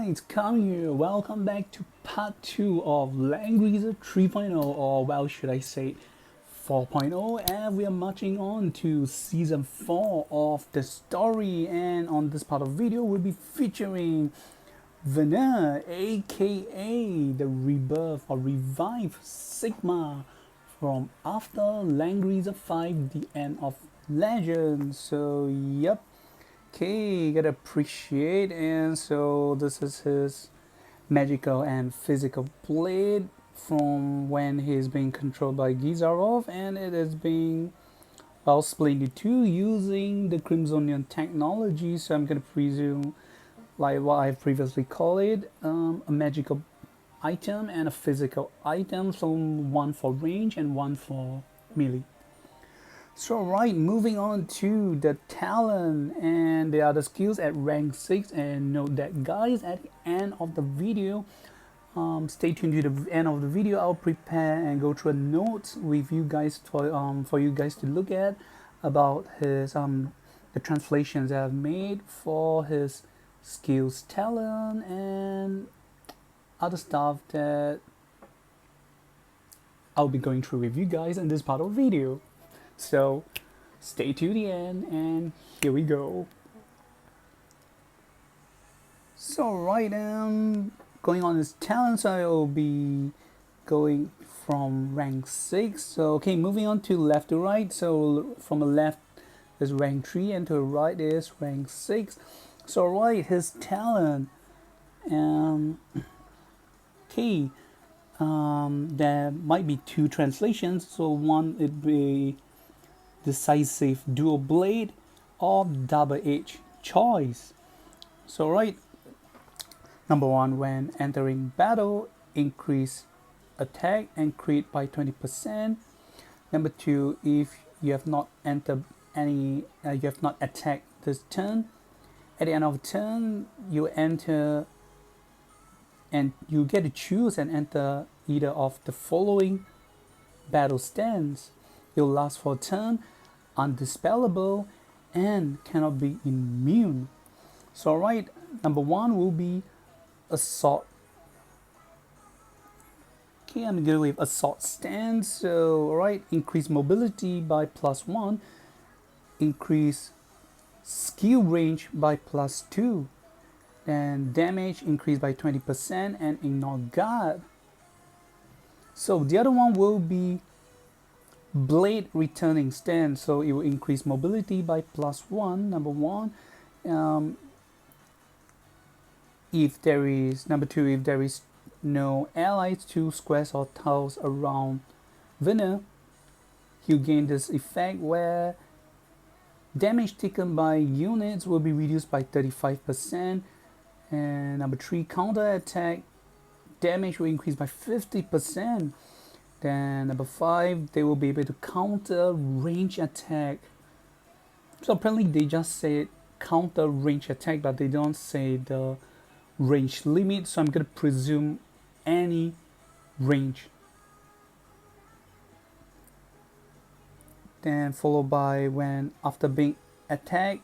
guys, come here. Welcome back to part 2 of Langrisser 3.0, or well, should I say 4.0, and we are marching on to season 4 of the story. And on this part of video, we'll be featuring Verner, aka the rebirth or revive Sigma from after Langrisser 5, the end of legend. So, yep. Okay, gotta appreciate. And so this is his magical and physical blade from when he's being controlled by Gizarov, and it is being well split into two using the Crimsonian technology. So I'm gonna presume, like what I've previously called it, a magical item and a physical item, so one for range and one for melee. So right, moving on to the Talon and the other skills at rank 6. And note that guys, at the end of the video, stay tuned to the end of the video. I'll prepare and go through a notes with you guys for you guys to look at about his the translations that I've made for his skills Talon and other stuff that I'll be going through with you guys in this part of the video. So stay to the end, and here we go. So right, going on this talent, so I will be going from rank 6. So okay, moving on to left to right. So from the left is rank 3 and to the right is rank 6. So right, his talent, okay, there might be two translations. So one it'd be decisive dual blade or double edge choice. So right, number one, when entering battle, increase attack and crit by 20%. Number two, if you have not entered any you have not attacked this turn, at the end of the turn you enter and you get to choose and enter either of the following battle stance. It will last for a turn, undispellable, and cannot be immune. So right, number one will be assault. Okay, I'm going with assault stance. So alright, increase mobility by +1, increase skill range by +2, then damage increased by 20% and ignore guard. So the other one will be blade returning stance. So it will increase mobility by +1, number one. If there is, number two, if there is no allies, 2 squares or tiles around Verner, you gain this effect where damage taken by units will be reduced by 35%. And number 3, counter attack damage will increase by 50%. Then number 5, they will be able to counter range attack. So apparently they just say counter range attack, but they don't say the range limit. So I'm gonna presume any range. Then followed by when after being attacked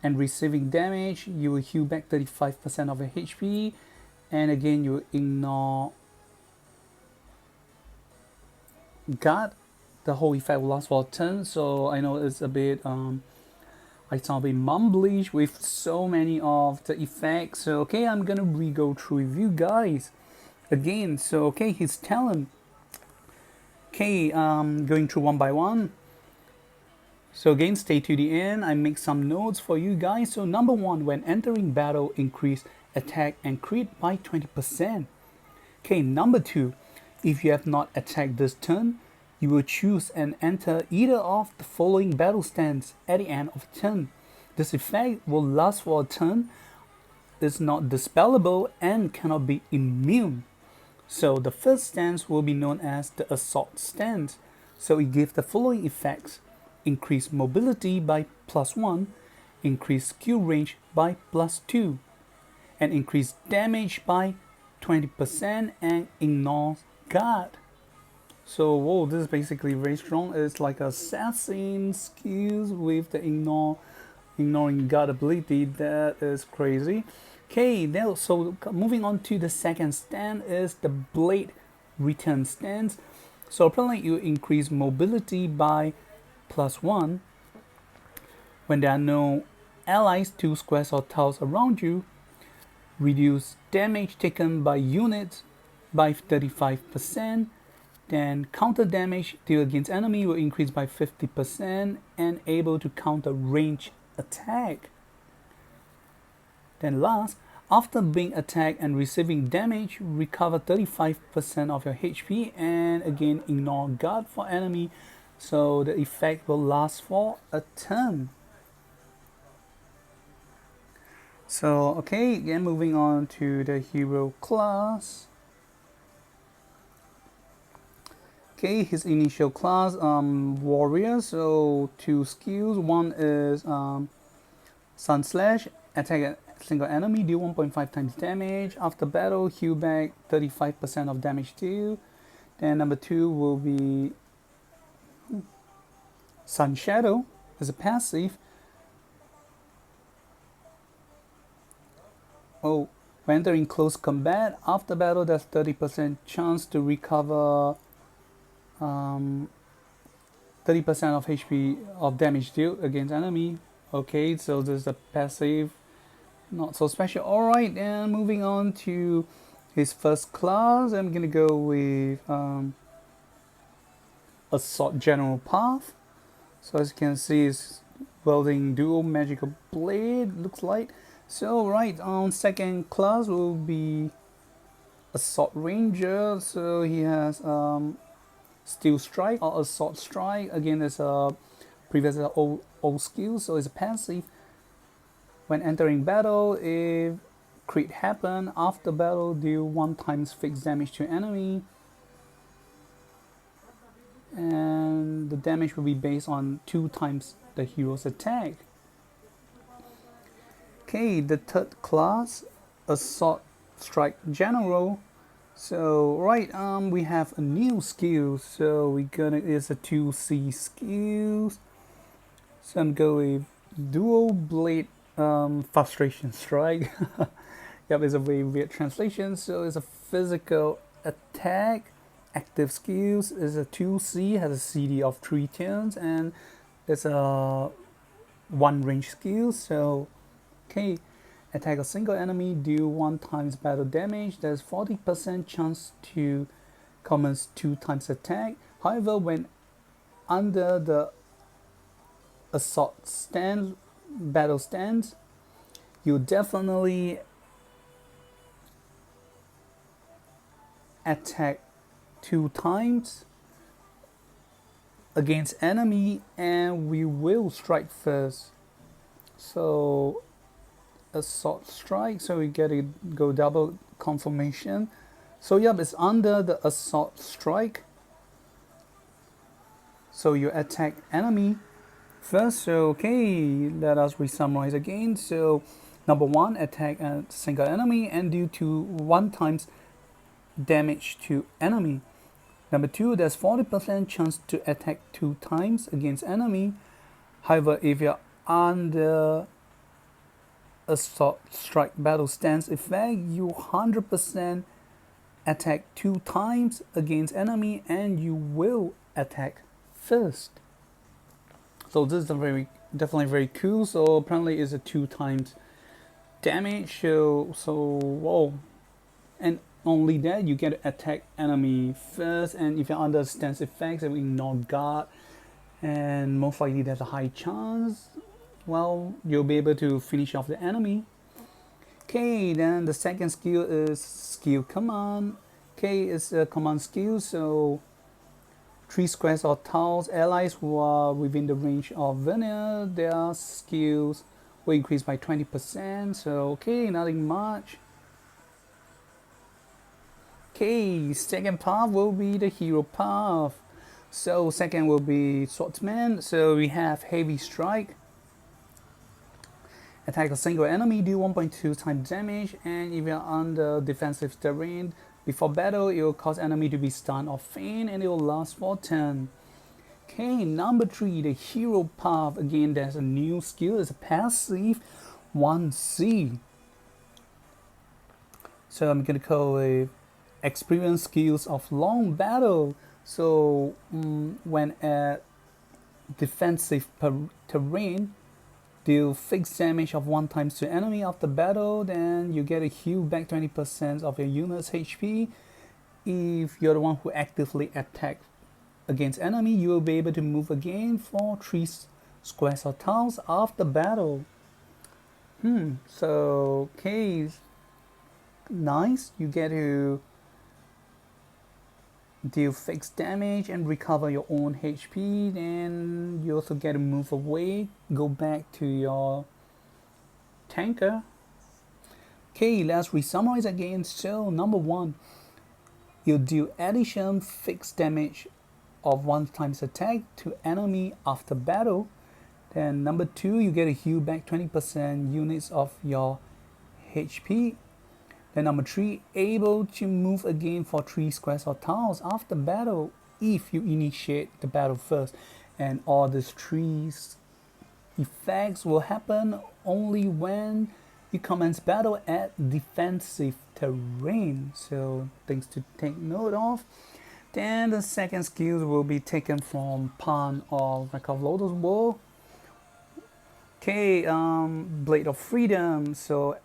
and receiving damage, you will heal back 35% of your HP, and again you will ignore guard. The whole effect will last for a turn. So I know it's a bit I sound a bit mumblish with so many of the effects. So okay, I'm gonna re-go through with you guys again. So okay, his talent. Okay, going through one by one. So again, stay to the end. I make some notes for you guys. So number one, when entering battle, increase attack and crit by 20%. Okay, number two, if you have not attacked this turn, you will choose and enter either of the following battle stance at the end of a turn. This effect will last for a turn, is not dispellable, and cannot be immune. So the first stance will be known as the assault stance. So it gives the following effects: increase mobility by +1, increase skill range by +2, and increase damage by 20% and ignore guard. So whoa, this is basically very strong. It's like assassin skills with the ignoring guard ability. That is crazy. Okay, now so moving on to the second stand is the blade return stance. So apparently you increase mobility by +1 when there are no allies, 2 squares or tiles around you. Reduce damage taken by units by 35%. Then counter damage dealt against enemy will increase by 50% and able to counter range attack. Then last, after being attacked and receiving damage, recover 35% of your HP and again ignore guard for enemy, so the effect will last for a turn. So okay, again moving on to the hero class. Okay, his initial class, warrior. So 2 skills. One is Sun Slash, attack a single enemy, deal 1.5 times damage. After battle, heal back 35% of damage deal. Then number 2 will be Sun Shadow as a passive. Oh, when entering close combat, after battle, there's 30% chance to recover 30% of HP of damage dealt against enemy. Okay, so this is a passive, not so special. Alright, and moving on to his first class, I'm gonna go with Assault General Path. So as you can see, it's wielding dual magical blade, looks like. So right, on second class will be Assault Ranger. So he has Steel Strike or Assault Strike. Again, it's a previous old skill, so it's a passive. When entering battle, if crit happen, after battle deal 1 times fixed damage to enemy. And the damage will be based on 2 times the hero's attack. Okay, the third class, Assault Strike General. So right, we have a new skill. So it's a 2C skills. So I'm going with Dual Blade Frustration Strike. Yep, it's a very weird translation. So it's a physical attack. Active skills is a 2C, has a CD of 3 turns, and it's a 1 range skill. So okay, attack a single enemy, deal 1 times battle damage. There's 40% chance to commence 2 times attack. However, when under the assault stand, battle stance, you definitely attack 2 times against enemy, and we will strike first. So assault strike, so we get to go double confirmation. So yep, it's under the assault strike. So you attack enemy first. So okay, let us re-summarize again. So number 1, attack a single enemy and do 1 times damage to enemy. Number 2, there's 40% chance to attack 2 times against enemy. However, if you're under assault strike battle stance effect, you 100% attack 2 times against enemy and you will attack first. So this is definitely very cool. So apparently it's a 2 times damage. So whoa, and only that you get to attack enemy first, and if you're under stance effects, and we ignore guard, and most likely there's a high chance, well, you'll be able to finish off the enemy. Okay, then the second skill is skill command. Okay, it's a command skill, so 3 squares or tiles allies who are within the range of Verner, their skills will increase by 20%. So okay, nothing much. Okay, second path will be the hero path. So second will be Swordsman. So we have heavy strike. Attack a single enemy, do 1.2 times damage, and if you're under defensive terrain before battle, it will cause enemy to be stunned or faint, and it will last for 10. Okay, number 3, the hero path. Again, there's a new skill. It's a passive 1C. So I'm gonna call it experience skills of long battle. So when at defensive terrain, deal fixed damage of 1 times to enemy after battle, then you get a heal back 20% of your unit's HP. If you're the one who actively attack against enemy, you will be able to move again for 3 squares or tiles after battle. So okay, nice. You get to deal fixed damage and recover your own HP. Then you also get to move away, go back to your tanker. Okay, let's re-summarize again. So number 1, you deal addition fixed damage of 1 times attack to enemy after battle. Then number 2, you get a heal back 20% units of your HP. Then number 3, able to move again for 3 squares or tiles after battle if you initiate the battle first. And all these 3 effects will happen only when you commence battle at defensive terrain. So things to take note of. Then the second skills will be taken from Pan of Wreck of Lotus War. Okay, Blade of Freedom. So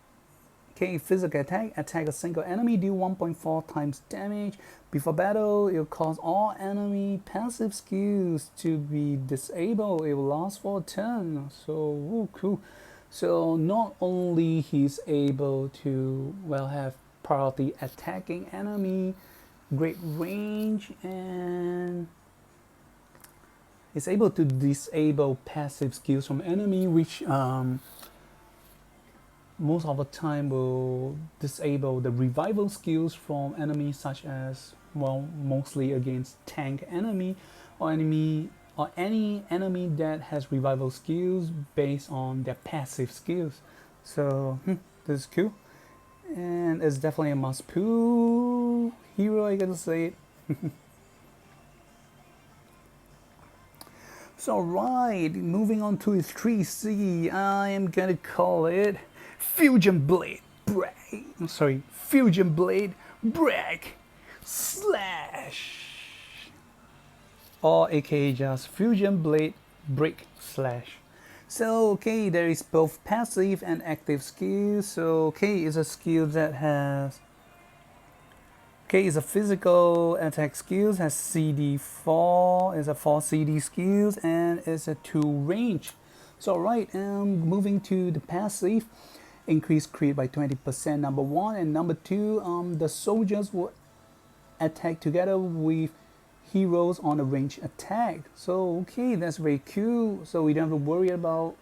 okay, physical attack, attack a single enemy, deal 1.4 times damage. Before battle, it will cause all enemy passive skills to be disabled. It will last for a turn. So, ooh, cool. So not only he's able to, well, have priority attacking enemy, great range, and is able to disable passive skills from enemy, which most of the time will disable the revival skills from enemies, such as, well, mostly against tank enemy or any enemy that has revival skills based on their passive skills. So this is cool, and it's definitely a must pull hero, I gotta say it. So right, moving on to his 3C, I am gonna call it Fusion Blade Break. Fusion Blade Break Slash, or aka just Fusion Blade Break Slash. So okay, there is both passive and active skills. So okay, it's a skill that has, okay, it's a physical attack skills, has CD4, is a 4 CD skills, and it's a 2 range. So right, moving to the passive, increase crit by 20%, number 1, and number 2, the soldiers will attack together with heroes on a range attack. So okay, that's very cool. So we don't have to worry about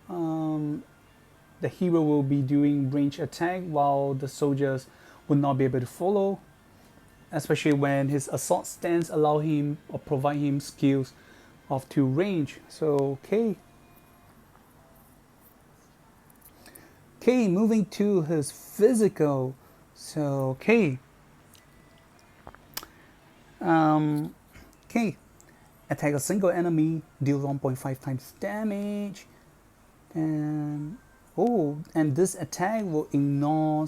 the hero will be doing range attack while the soldiers will not be able to follow, especially when his assault stance allow him or provide him skills of 2 range. So okay, moving to his physical. So okay, attack a single enemy, deal 1.5 times damage, and and this attack will ignore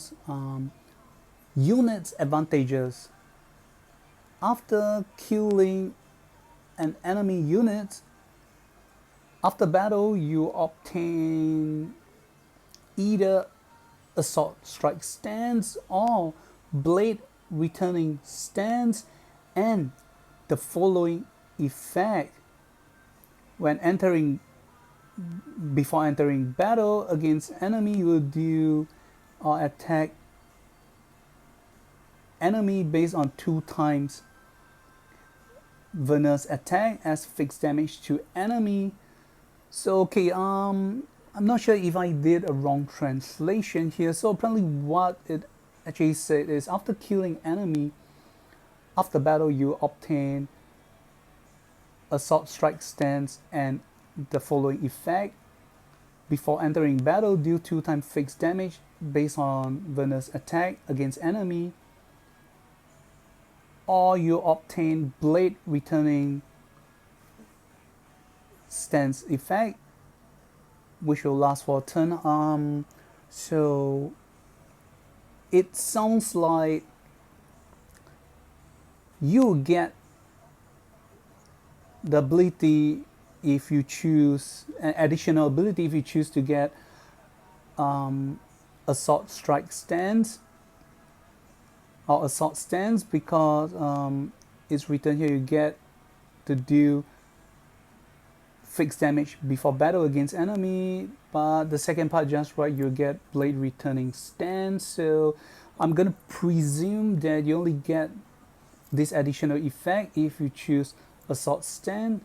units advantages. After killing an enemy unit, after battle, you obtain either assault strike stance or blade returning stance, and the following effect: when before entering battle against enemy, you will do or attack enemy based on 2 times Verner's attack as fixed damage to enemy. So okay, I'm not sure if I did a wrong translation here. So apparently what it actually said is, after killing enemy, after battle you obtain assault strike stance and the following effect: before entering battle, deal 2 times fixed damage based on Verner's attack against enemy, or you obtain blade returning stance effect, which will last for a turn. So it sounds like you get the ability if you choose an additional ability if you choose to get assault strike stance or assault stance, because it's written here you get to do fixed damage before battle against enemy, but the second part just right, you get blade returning stance. So I'm gonna presume that you only get this additional effect if you choose assault stand,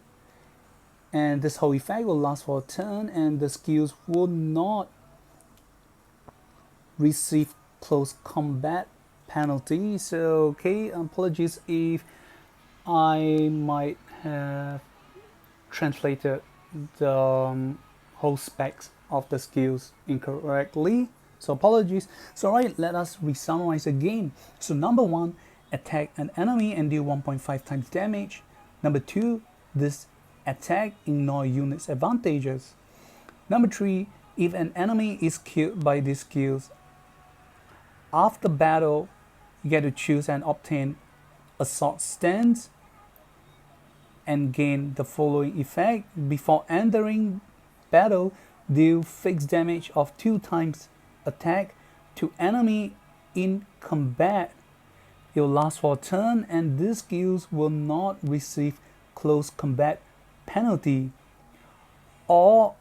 and this whole effect will last for a turn, and the skills will not receive close combat penalty. So okay, apologies if I might have translated the whole specs of the skills incorrectly, so apologies. So right, let us re-summarize again. So number one, attack an enemy and deal 1.5 times damage. Number two, this attack ignore units advantages. Number three, if an enemy is killed by these skills after battle, you get to choose and obtain assault stance and gain the following effect: before entering battle, deal fixed damage of 2 times attack to enemy in combat. It will last for a turn, and these skills will not receive close combat penalty. Or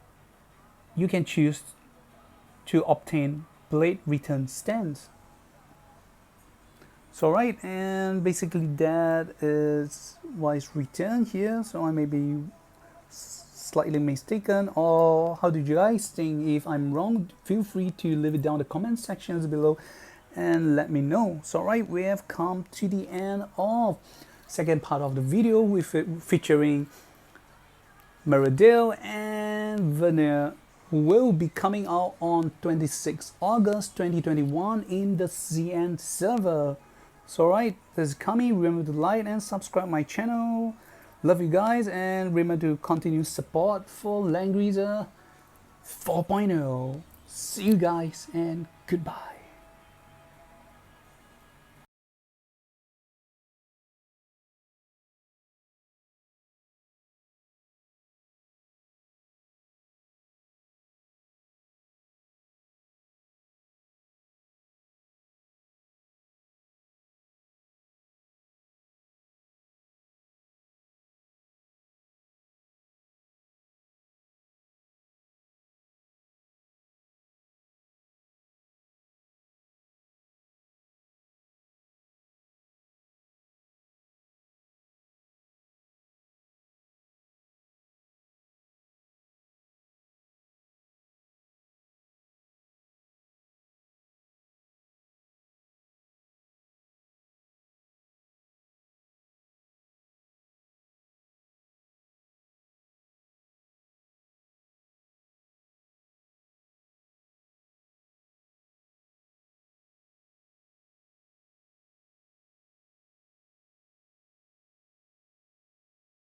you can choose to obtain blade return stance. So right, and basically that is what is written here. So I may be slightly mistaken, or how did you guys think? If I'm wrong, feel free to leave it down in the comment sections below and let me know. So right, we have come to the end of second part of the video with featuring Meridale and Verner, who will be coming out on 26 August 2021 in the CN server. So right, this is coming. Remember to like and subscribe my channel. Love you guys, and remember to continue support for Langrisser 4.0. See you guys, and goodbye.